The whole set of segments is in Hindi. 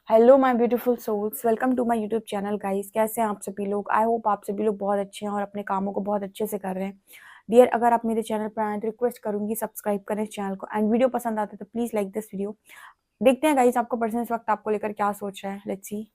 Hello my beautiful souls, welcome to my YouTube channel guys. कैसे हैं आप सभी लोग? आई होप आप सभी लोग बहुत अच्छे हैं और अपने कामों को बहुत अच्छे से कर रहे हैं। डियर, अगर आप मेरे चैनल पर आए तो रिक्वेस्ट करूंगी सब्सक्राइब करें इस चैनल को, एंड वीडियो पसंद आते तो प्लीज लाइक दिस वीडियो। देखते हैं गाइस आपका पर्सन इस वक्त आपको लेकर क्या सोच रहा है। Let's see.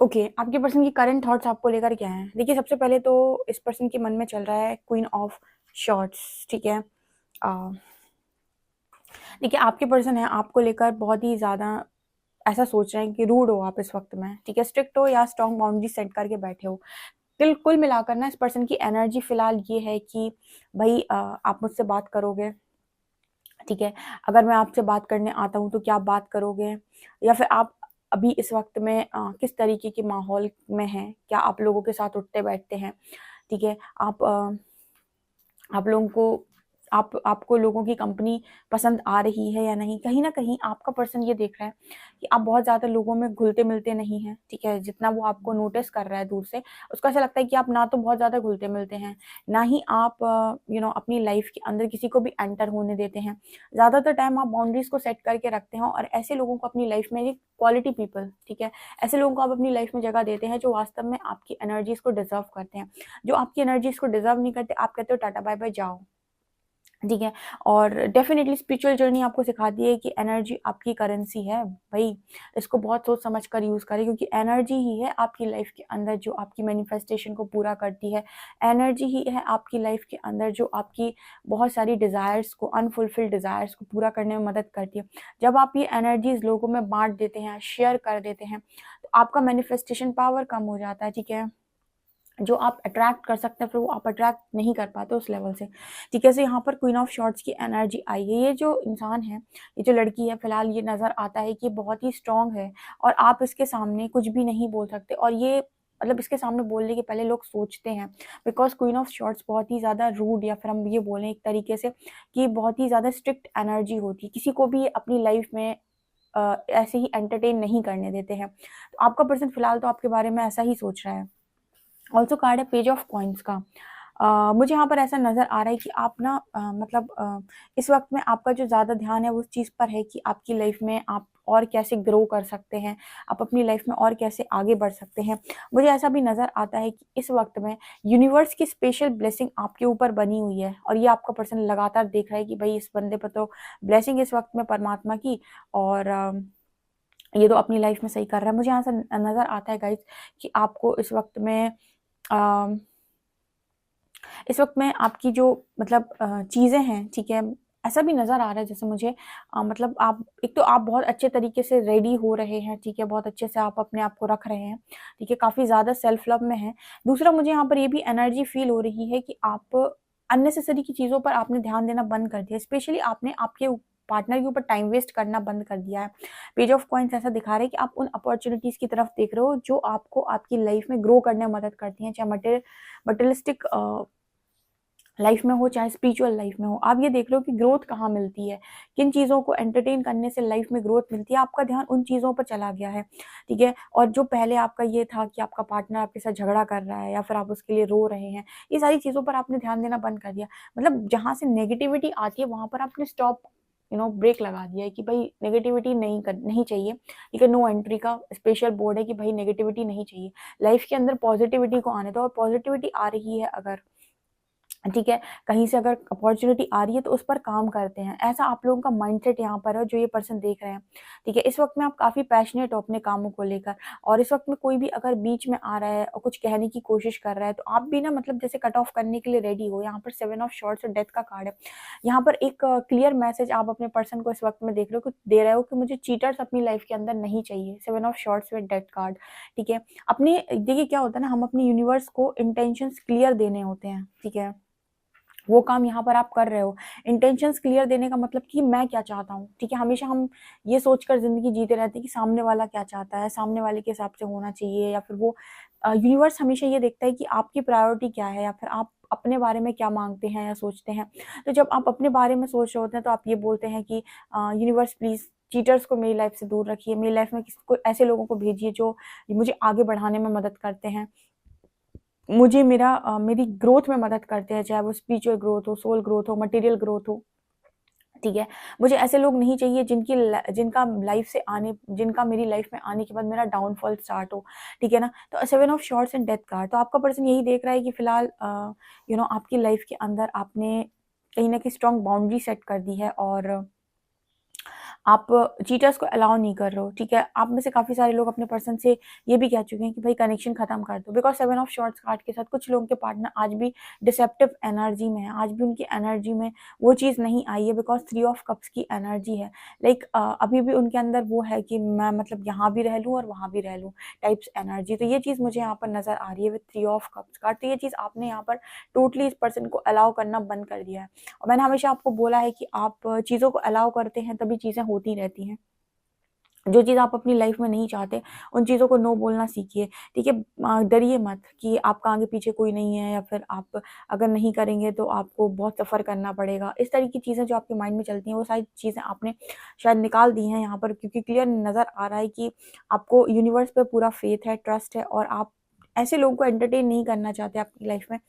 ओके, आपके पर्सन की करंट थॉट्स आपको लेकर क्या है? देखिए, सबसे पहले तो इस पर्सन के मन में चल रहा है क्वीन ऑफ शॉर्ट्स। ठीक है। देखिए, आपके पर्सन है आपको लेकर बहुत ही ज्यादा ऐसा सोच रहे हैं कि रूड हो आप इस वक्त में। ठीक है, स्ट्रिक्ट हो या स्ट्रॉन्ग बाउंड्री सेट करके बैठे हो। कुल मिलाकर ना इस पर्सन की एनर्जी फिलहाल ये है कि भाई आप मुझसे बात करोगे। ठीक है, अगर मैं आपसे बात करने आता हूँ तो क्या आप बात करोगे, या फिर आप अभी इस वक्त में किस तरीके के माहौल में हैं, क्या आप लोगों के साथ उठते बैठते हैं। ठीक है, आप लोगों को आपको लोगों की कंपनी पसंद आ रही है या नहीं। कहीं ना कहीं आपका पर्सन ये देख रहा है कि आप बहुत ज़्यादा लोगों में घुलते मिलते नहीं हैं। ठीक है, जितना वो आपको नोटिस कर रहा है दूर से, उसको ऐसा लगता है कि आप ना तो बहुत ज़्यादा घुलते मिलते हैं, ना ही आप अपनी लाइफ के अंदर किसी को भी एंटर होने देते हैं। ज़्यादातर टाइम आप बाउंड्रीज को सेट करके रखते हैं और ऐसे लोगों को अपनी लाइफ में, क्वालिटी पीपल, ठीक है, ऐसे लोगों को आप अपनी लाइफ में जगह देते हैं जो वास्तव में आपकी एनर्जीज को डिजर्व करते हैं। जो आपकी एनर्जीज को डिजर्व नहीं करते, आप कहते हो टाटा बाय बाय जाओ। ठीक है, और डेफिनेटली स्पिरिचुअल जर्नी आपको सिखाती है कि एनर्जी आपकी करेंसी है भाई। इसको बहुत सोच समझ कर यूज़ करें, क्योंकि एनर्जी ही है आपकी लाइफ के अंदर जो आपकी मैनिफेस्टेशन को पूरा करती है। एनर्जी ही है आपकी लाइफ के अंदर जो आपकी बहुत सारी डिज़ायर्स को, अनफुलफिल्ड डिज़ायर्स को पूरा करने में मदद करती है। जब आप ये एनर्जीज लोगों में बांट देते हैं, शेयर कर देते हैं, तो आपका मैनिफेस्टेशन पावर कम हो जाता है। ठीक है, जो आप अट्रैक्ट कर सकते हैं फिर वो आप अट्रैक्ट नहीं कर पाते उस लेवल से। ठीक है, सो यहाँ पर क्वीन ऑफ शॉर्ट्स की एनर्जी आई है। ये जो इंसान है, ये जो लड़की है, फिलहाल ये नज़र आता है कि बहुत ही स्ट्रांग है और आप इसके सामने कुछ भी नहीं बोल सकते। और ये मतलब इसके सामने बोलने के पहले लोग सोचते हैं, बिकॉज क्वीन ऑफ शॉर्ट्स बहुत ही ज़्यादा रूड, या फिर हम ये बोलें एक तरीके से कि बहुत ही ज़्यादा स्ट्रिक्ट एनर्जी होती है। किसी को भी अपनी लाइफ में ऐसे ही एंटरटेन नहीं करने देते हैं। तो आपका पर्सन फिलहाल तो आपके बारे में ऐसा ही सोच रहा है। ऑल्सो कार्ड है पेज ऑफ कॉइन्स का। मुझे यहाँ पर ऐसा नज़र आ रहा है कि आप ना इस वक्त में आपका जो ज़्यादा ध्यान है वो उस चीज़ पर है कि आपकी लाइफ में आप और कैसे ग्रो कर सकते हैं, आप अपनी लाइफ में और कैसे आगे बढ़ सकते हैं। मुझे ऐसा भी नज़र आता है कि इस वक्त में यूनिवर्स की स्पेशल ब्लेसिंग आपके ऊपर बनी हुई है, और ये आपका पर्सन लगातार देख रहा है कि भाई इस बंदे पर तो ब्लेसिंग इस वक्त में परमात्मा की, और ये तो अपनी लाइफ में सही कर रहा है। मुझे यहाँ से नज़र आता है गाइज कि आपको अ, इस वक्त में आपकी जो चीज़ें हैं, ठीक है, ऐसा भी नज़र आ रहा है जैसे मुझे मतलब आप एक तो आप बहुत अच्छे तरीके से रेडी हो रहे हैं। ठीक है, बहुत अच्छे से आप अपने आप को रख रहे हैं। ठीक है, काफ़ी ज़्यादा सेल्फ लव में है। दूसरा, मुझे यहाँ पर ये भी एनर्जी फील हो रही है कि आप अननेसेसरी की चीज़ों पर आपने ध्यान देना बंद कर दिया। स्पेशली आपने आपके पार्टनर के ऊपर टाइम वेस्ट करना बंद कर दिया है। पेज ऑफ कॉइन्स ऐसा दिखा रहा है कि आप उन अपॉर्चुनिटीज़ की तरफ देख रहे हो जो आपको आपकी लाइफ में ग्रो करने में मदद करती हैं, चाहे मटेरियलिस्टिक लाइफ में हो, चाहे स्पिरिचुअल लाइफ में हो। आप ये देख रहे हो कि ग्रोथ कहाँ मिलती है, किन चीज़ों को एंटरटेन करने से लाइफ में ग्रोथ मिलती है। आपका ध्यान उन चीज़ों पर चला गया है। ठीक है, और जो पहले आपका ये था कि आपका पार्टनर आपके साथ झगड़ा कर रहा है या फिर आप उसके लिए रो रहे हैं, ये सारी चीज़ों पर आपने ध्यान देना बंद कर दिया। मतलब जहाँ से नेगेटिविटी आती है वहाँ पर आपने स्टॉप ब्रेक लगा दिया है कि भाई नेगेटिविटी नहीं चाहिए। ठीक है, नो एंट्री का स्पेशल बोर्ड है कि भाई नेगेटिविटी नहीं चाहिए। लाइफ के अंदर पॉजिटिविटी को आने दो, और पॉजिटिविटी आ रही है अगर ठीक है, कहीं से अगर अपॉर्चुनिटी आ रही है तो उस पर काम करते हैं। ऐसा आप लोगों का माइंडसेट यहाँ पर है जो ये पर्सन देख रहे हैं, ठीक है। इस वक़्त में आप काफ़ी पैशनेट हो अपने कामों को लेकर, और इस वक़्त में कोई भी अगर बीच में आ रहा है और कुछ कहने की कोशिश कर रहा है तो आप भी ना मतलब जैसे कट ऑफ करने के लिए रेडी हो। यहाँ पर 7 ऑफ शॉर्ट्स और डेथ का कार्ड है। यहाँ पर एक क्लियर मैसेज आप अपने पर्सन को इस वक़्त में देख रहे हो कि दे रहे हो कि मुझे चीटर्स अपनी लाइफ़ के अंदर नहीं चाहिए। 7 of shorts with death card, ठीक है। अपने देखिए क्या होता है ना, हम अपने यूनिवर्स को इंटेंशंस क्लियर देने होते हैं, ठीक है। वो काम यहाँ पर आप कर रहे हो। इंटेंशंस क्लियर देने का मतलब कि मैं क्या चाहता हूँ, ठीक है। हमेशा हम ये सोचकर ज़िंदगी जीते रहते हैं कि सामने वाला क्या चाहता है, सामने वाले के हिसाब से होना चाहिए, या फिर वो यूनिवर्स हमेशा ये देखता है कि आपकी प्रायोरिटी क्या है, या फिर आप अपने बारे में क्या मांगते हैं या सोचते हैं। तो जब आप अपने बारे में सोच रहे होते हैं तो आप ये बोलते हैं कि यूनिवर्स प्लीज़ चीटर्स को मेरी लाइफ़ से दूर रखिए, मेरी लाइफ़ में किसी को ऐसे लोगों को भेजिए जो मुझे आगे बढ़ाने में मदद करते हैं। मुझे मेरी ग्रोथ में मदद करते हैं, चाहे वो स्पिरिचुअल ग्रोथ हो, सोल ग्रोथ हो, मटेरियल ग्रोथ हो, ठीक है। मुझे ऐसे लोग नहीं चाहिए जिनका मेरी लाइफ में आने के बाद मेरा डाउनफॉल स्टार्ट हो, ठीक है ना। तो 7 of shorts and death card, तो आपका पर्सन यही देख रहा है कि फिलहाल आपकी लाइफ के अंदर आपने कहीं न कहीं स्ट्रॉन्ग बाउंड्री सेट कर दी है, और आप चीटर्स को अलाउ नहीं कर रहे हो, ठीक है। आप में से काफ़ी सारे लोग अपने पर्सन से ये भी कह चुके हैं कि भाई कनेक्शन खत्म कर दो, बिकॉज़ 7 ऑफ शॉर्ट्स कार्ड के साथ कुछ लोगों के पार्टनर आज भी डिसेप्टिव एनर्जी में है, आज भी उनकी एनर्जी में वो चीज़ नहीं आई है, बिकॉज़ 3 ऑफ कप्स की एनर्जी है। लाइक अभी भी उनके अंदर वो है कि मैं मतलब यहाँ भी रह लूँ और वहाँ भी रह लूँ टाइप्स एनर्जी। तो ये चीज़ मुझे यहाँ पर नज़र आ रही है विद 3 ऑफ कप्स कार्ड। तो ये चीज़ आपने यहाँ पर टोटली इस पर्सन को अलाउ करना बंद कर दिया है, और मैंने हमेशा आपको बोला है कि आप चीज़ों को अलाउ करते हैं तभी चीज़ें होती रहती हैं। जो चीज़ आप अपनी लाइफ में नहीं चाहते, उन चीज़ों को नो बोलना सीखिए, ठीक है। डरिए मत कि आपका आगे पीछे कोई नहीं है, या फिर आप अगर नहीं करेंगे तो आपको बहुत सफ़र करना पड़ेगा। इस तरह की चीज़ें जो आपके माइंड में चलती हैं, वो सारी चीज़ें आपने शायद निकाल दी हैं यहाँ पर, क्योंकि क्लियर नज़र आ रहा है कि आपको यूनिवर्स पे पूरा फ़ेथ है, ट्रस्ट है, और आप ऐसे लोगों को एंटरटेन नहीं करना चाहते अपनी लाइफ में,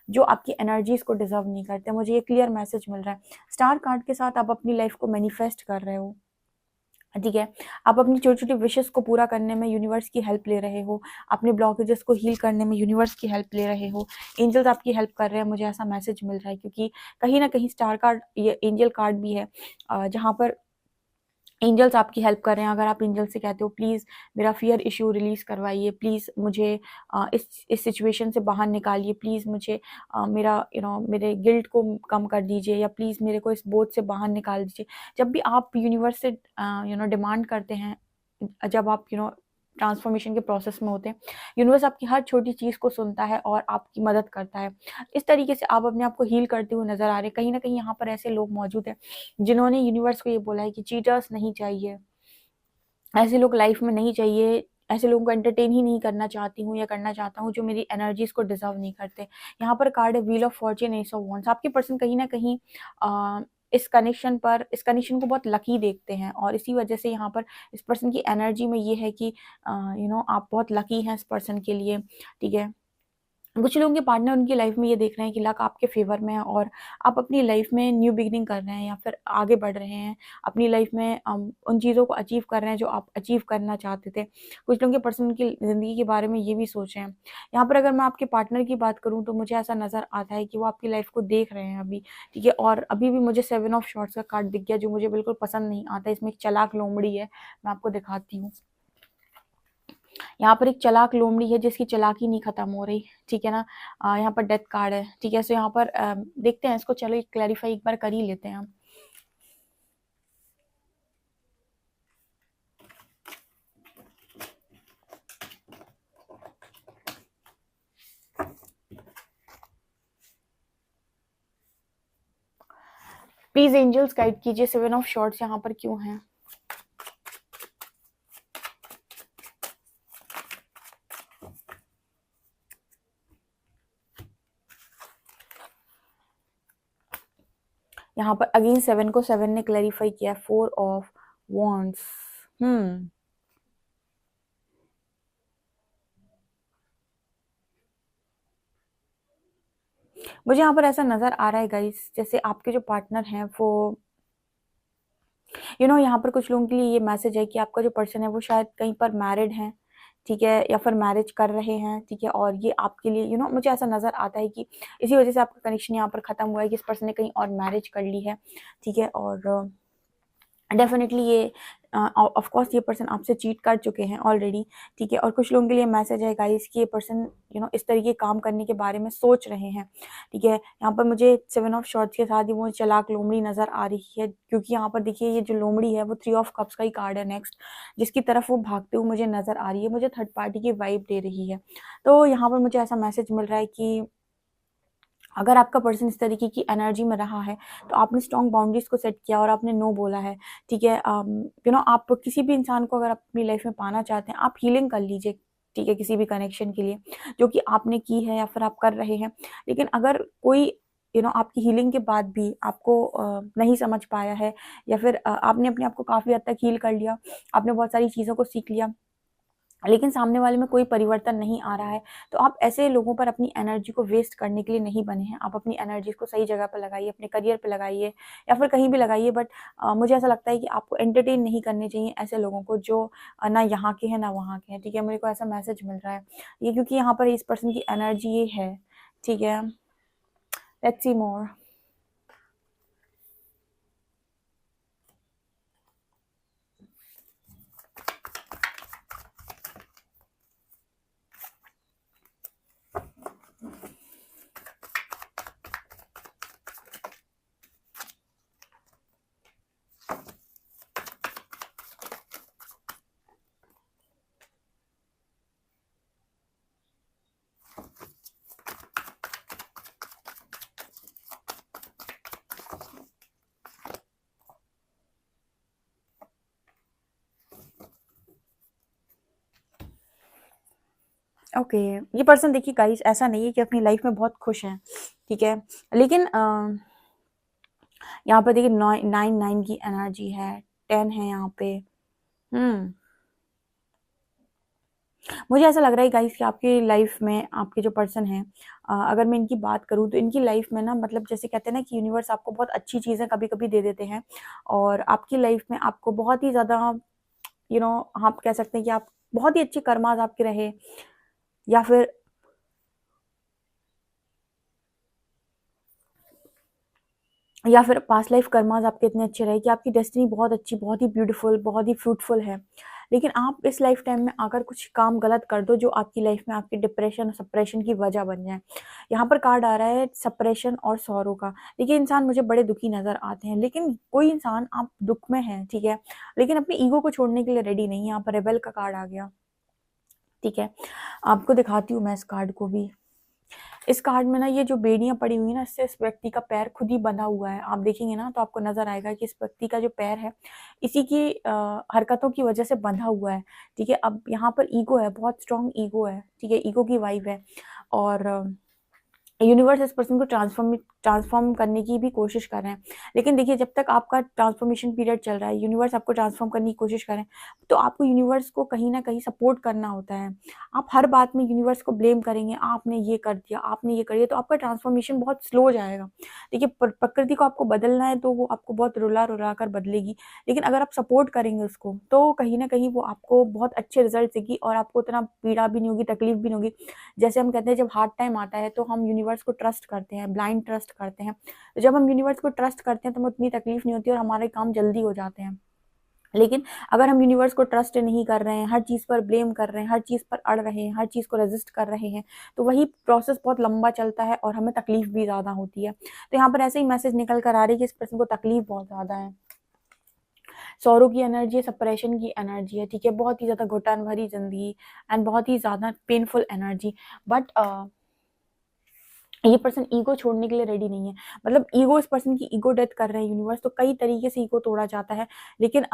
जो आपकी एनर्जीज़ को डिज़र्व नहीं करते। मुझे ये क्लियर मैसेज मिल रहा है। स्टार कार्ड के साथ आप अपनी लाइफ को मैनिफेस्ट कर रहे हो, ठीक है। आप अपनी छोटी-छोटी विशेज़ को पूरा करने में यूनिवर्स की हेल्प ले रहे हो, अपने ब्लॉकेजेस को हील करने में यूनिवर्स की हेल्प ले रहे हो, एंजल्स आपकी हेल्प कर रहे हैं, मुझे ऐसा मैसेज मिल रहा है, क्योंकि कहीं न कहीं स्टार कार्ड ये एंजल कार्ड भी है, जहाँ पर एंजल्स आपकी हेल्प कर रहे हैं। अगर आप एंजल से कहते हो प्लीज़ मेरा फ़ियर इश्यू रिलीज़ करवाइए, प्लीज़ मुझे इस सिचुएशन से बाहर निकालिए, प्लीज़ मुझे मेरा मेरे गिल्ट को कम कर दीजिए, या प्लीज़ मेरे को इस बोझ से बाहर निकाल दीजिए। जब भी आप यूनिवर्स से डिमांड करते हैं, जब आप ट्रांसफॉर्मेशन के प्रोसेस में होते हैं, यूनिवर्स आपकी हर छोटी चीज़ को सुनता है और आपकी मदद करता है। इस तरीके से आप अपने आप को हील करते हुए नज़र आ रहे हैं। कहीं न कहीं यहाँ पर ऐसे लोग मौजूद हैं जिन्होंने यूनिवर्स को ये बोला है कि चीटर्स नहीं चाहिए, ऐसे लोग लाइफ में नहीं चाहिए, ऐसे लोगों को एंटरटेन ही नहीं करना चाहती हूँ या करना चाहता हूँ जो मेरी एनर्जीज़ को डिज़र्व नहीं करते। यहाँ पर कार्ड है wheel of Fortune, S of wands. आपके पर्सन कहीं न कहीं इस कनेक्शन को बहुत लकी देखते हैं, और इसी वजह से यहाँ पर इस पर्सन की एनर्जी में ये है कि आप बहुत लकी हैं इस पर्सन के लिए, ठीक है। कुछ लोगों के पार्टनर उनकी लाइफ में ये देख रहे हैं कि लक आपके फेवर में है, और आप अपनी लाइफ में न्यू बिगिनिंग कर रहे हैं या फिर आगे बढ़ रहे हैं अपनी लाइफ में, उन चीज़ों को अचीव कर रहे हैं जो आप अचीव करना चाहते थे। कुछ लोगों के पर्सन की ज़िंदगी के बारे में ये भी सोच रहे हैं। यहाँ पर अगर मैं आपके पार्टनर की बात करूँ तो मुझे ऐसा नज़र आता है कि वो आपकी लाइफ को देख रहे हैं अभी, ठीक है। और अभी भी मुझे 7 ऑफ शॉर्ट्स का कार्ड दिख गया जो मुझे बिल्कुल पसंद नहीं आता। इसमें एक चालाक लोमड़ी है, मैं आपको दिखाती हूँ। यहाँ पर एक चालाक लोमड़ी है जिसकी चालाकी नहीं खत्म हो रही, ठीक है ना। यहाँ पर डेथ कार्ड है, ठीक है। सो यहाँ पर देखते हैं इसको, चलो क्लैरिफाई एक बार कर ही लेते हैं हम। प्लीज एंजल्स गाइड कीजिए 7 ऑफ शॉर्ट्स यहाँ पर क्यों है। यहाँ पर अगेन 7 को 7 ने क्लैरिफाई किया, 4 ऑफ वॉन्ड्स। मुझे यहाँ पर ऐसा नजर आ रहा है गाइस, जैसे आपके जो पार्टनर हैं वो यहाँ पर कुछ लोगों के लिए ये मैसेज है कि आपका जो पर्सन है वो शायद कहीं पर मैरिड है, ठीक है, या फिर मैरिज कर रहे हैं, ठीक है, और ये आपके लिए मुझे ऐसा नज़र आता है कि इसी वजह से आपका कनेक्शन यहाँ पर ख़त्म हुआ है कि इस पर्सन ने कहीं और मैरिज कर ली है, ठीक है, और डेफिनेटली ये ऑफ कोर्स ये पर्सन आपसे चीट कर चुके हैं ऑलरेडी, ठीक है, और कुछ लोगों के लिए मैसेज है गाइस कि ये पर्सन इस तरीके काम करने के बारे में सोच रहे हैं, ठीक है। यहाँ पर मुझे 7 ऑफ शॉर्ट्स के साथ ही वो चालाक लोमड़ी नज़र आ रही है, क्योंकि यहाँ पर देखिए ये जो लोमड़ी है वो 3 ऑफ कप्स का ही कार्ड है नेक्स्ट, जिसकी तरफ वो भागते हुए मुझे नज़र आ रही है, मुझे थर्ड पार्टी की वाइब दे रही है। तो यहाँ पर मुझे ऐसा मैसेज मिल रहा है कि अगर आपका पर्सन इस तरीके की एनर्जी में रहा है तो आपने स्ट्रॉन्ग बाउंड्रीज को सेट किया और आपने नो बोला है, ठीक है। आप किसी भी इंसान को अगर अपनी लाइफ में पाना चाहते हैं, आप हीलिंग कर लीजिए, ठीक है, किसी भी कनेक्शन के लिए जो कि आपने की है या फिर आप कर रहे हैं। लेकिन अगर कोई आपकी हीलिंग के बाद भी आपको नहीं समझ पाया है, या फिर आपने अपने आप को काफ़ी हद तक हील कर लिया, आपने बहुत सारी चीज़ों को सीख लिया, लेकिन सामने वाले में कोई परिवर्तन नहीं आ रहा है, तो आप ऐसे लोगों पर अपनी एनर्जी को वेस्ट करने के लिए नहीं बने हैं। आप अपनी एनर्जी को सही जगह पर लगाइए, अपने करियर पे लगाइए या फिर कहीं भी लगाइए, बट मुझे ऐसा लगता है कि आपको एंटरटेन नहीं करने चाहिए ऐसे लोगों को जो ना यहाँ के हैं ना वहाँ के हैं, ठीक है। मेरे को ऐसा मैसेज मिल रहा है ये, क्योंकि यहाँ पर इस पर्सन की एनर्जी ये है, ठीक है। Let's see more. ओके, ये पर्सन देखिए गाइस ऐसा नहीं है कि अपनी लाइफ में बहुत खुश हैं, ठीक है, लेकिन यहाँ पर देखिए 9 की एनर्जी है, 10 है यहाँ पे। मुझे ऐसा लग रहा है गाइस कि आपकी लाइफ में आपके जो पर्सन हैं, अगर मैं इनकी बात करूँ तो इनकी लाइफ में ना, मतलब जैसे कहते हैं ना कि यूनिवर्स आपको बहुत अच्छी चीज़ें कभी-कभी दे देते हैं, और आपकी लाइफ में आपको बहुत ही ज़्यादा आप कह सकते हैं कि आप बहुत ही अच्छे कर्मास आपके रहे, या फिर पास्ट लाइफ कर्मास आपके इतने अच्छे रहे कि आपकी डेस्टिनी बहुत अच्छी, बहुत ही ब्यूटीफुल, बहुत ही फ्रूटफुल है। लेकिन आप इस लाइफ टाइम में आकर कुछ काम गलत कर दो जो आपकी लाइफ में आपके डिप्रेशन और सप्रेशन की वजह बन जाए। यहाँ पर कार्ड आ रहा है सप्रेशन और सॉरो का। देखिए इंसान मुझे बड़े दुखी नज़र आते हैं, लेकिन कोई इंसान आप दुख में है, ठीक है, लेकिन अपनी ईगो को छोड़ने के लिए रेडी नहीं है। यहाँ पर रेबेल का कार्ड आ गया, ठीक है। आपको दिखाती हूँ मैं इस कार्ड को भी। इस कार्ड में ना ये जो बेड़ियां पड़ी हुई है ना, इससे इस व्यक्ति का पैर खुद ही बंधा हुआ है। आप देखेंगे ना तो आपको नजर आएगा कि इस व्यक्ति का जो पैर है इसी की हरकतों की वजह से बंधा हुआ है, ठीक है। अब यहाँ पर ईगो है, बहुत स्ट्रांग ईगो है, ठीक है, ईगो की वाइब है, और यूनिवर्स इस पर्सन को ट्रांसफॉर्म करने की भी कोशिश कर रहे हैं। लेकिन देखिए जब तक आपका ट्रांसफॉर्मेशन पीरियड चल रहा है, यूनिवर्स आपको ट्रांसफॉर्म करने की कोशिश कर रहे हैं, तो आपको यूनिवर्स को कहीं ना कहीं सपोर्ट करना होता है। आप हर बात में यूनिवर्स को ब्लेम करेंगे, आपने ये कर दिया, आपने ये कर दिया, तो आपका ट्रांसफॉर्मेशन बहुत स्लो हो जाएगा। देखिए प्रकृति को आपको बदलना है तो वो आपको बहुत रुला रुला कर बदलेगी, लेकिन अगर आप सपोर्ट करेंगे उसको तो कहीं ना कहीं वो आपको बहुत अच्छे रिजल्ट देगी, और आपको उतना पीड़ा भी नहीं होगी, तकलीफ भी नहीं होगी। जैसे हम कहते हैं जब हार्ड टाइम आता है तो हम यूनिवर्स को ट्रस्ट करते हैं, ब्लाइंड ट्रस्ट करते हैं। तो जब हम यूनिवर्स को ट्रस्ट करते हैं तो हमें उतनी तकलीफ नहीं होती और हमारे काम जल्दी हो जाते हैं। लेकिन अगर हम यूनिवर्स को ट्रस्ट नहीं कर रहे हैं, हर चीज़ पर ब्लेम कर रहे हैं, हर चीज़ पर अड़ रहे हैं, हर चीज़ को रेजिस्ट कर रहे हैं, तो वही प्रोसेस बहुत लंबा चलता है और हमें तकलीफ भी ज़्यादा होती है। तो यहाँ पर ऐसे ही मैसेज निकल कर आ रही है कि इस पर्सन को तकलीफ बहुत ज़्यादा है। सौरों की एनर्जी है, सेपरेशन की एनर्जी है, ठीक है, बहुत ही ज़्यादा घुटन भरी जिंदगी एंड बहुत ही ज़्यादा पेनफुल एनर्जी। बट ये पर्सन ईगो छोड़ने के लिए रेडी नहीं है। मतलब ईगो, इस पर्सन की ईगो डेथ कर रहे हैं यूनिवर्स, तो कई तरीके से ईगो तोड़ा जाता है, लेकिन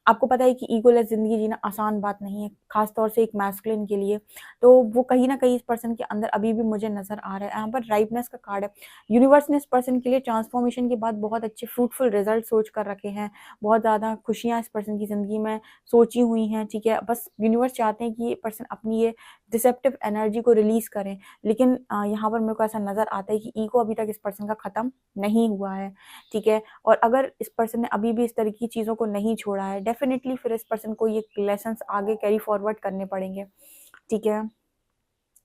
आपको पता है कि ईगोलेस ज़िंदगी जीना आसान बात नहीं है, ख़ास तौर से एक मैस्कुलिन के लिए। तो वो कहीं न कहीं इस पर्सन के अंदर अभी भी मुझे नज़र आ रहा है। यहाँ पर राइपनेस का कार्ड है। यूनिवर्स ने इस पर्सन के लिए ट्रांसफॉर्मेशन के बाद बहुत अच्छे फ्रूटफुल रिजल्ट सोच कर रखे हैं। बहुत ज़्यादा खुशियाँ इस पर्सन की ज़िंदगी में सोची हुई हैं, ठीक है। बस यूनिवर्स चाहते हैं कि ये पर्सन अपनी ये डिसेप्टिव एनर्जी को रिलीज़ करें। लेकिन यहाँ पर मेरे को ऐसा नज़र आता है कि ईगो अभी तक इस पर्सन का ख़त्म नहीं हुआ है, ठीक है। और अगर इस पर्सन ने अभी भी इस तरह की चीज़ों को नहीं छोड़ा है, डेफिनेटली फिर इस पर्सन को ये लेसन्स आगे कैरी फॉरवर्ड करने पड़ेंगे, ठीक है,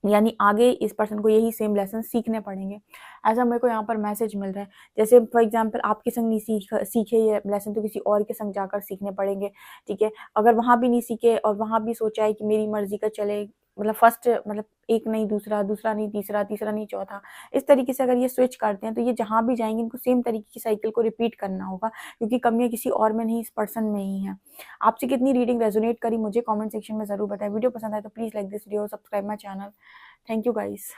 यानी आगे इस पर्सन को यही सेम लेसन सीखने पड़ेंगे। ऐसा मेरे को यहाँ पर मैसेज मिल रहा है। जैसे फॉर एग्जांपल आपके संग नहीं सीखे ये लेसन तो किसी और के संग जाकर सीखने पड़ेंगे, ठीक है। अगर वहाँ भी नहीं सीखे और वहाँ भी सोचा है कि मेरी मर्जी का चले, मतलब फर्स्ट मतलब एक नहीं दूसरा, दूसरा नहीं तीसरा, तीसरा नहीं चौथा, इस तरीके से अगर ये स्विच करते हैं तो ये जहाँ भी जाएंगे इनको सेम तरीके की साइकिल को रिपीट करना होगा, क्योंकि कमियाँ किसी और में नहीं, इस पर्सन में ही है। आपसे कितनी रीडिंग रेजोनेट करी मुझे कमेंट सेक्शन में ज़रूर बताएं। वीडियो पसंद आए तो please like this video, subscribe my channel. Thank you guys.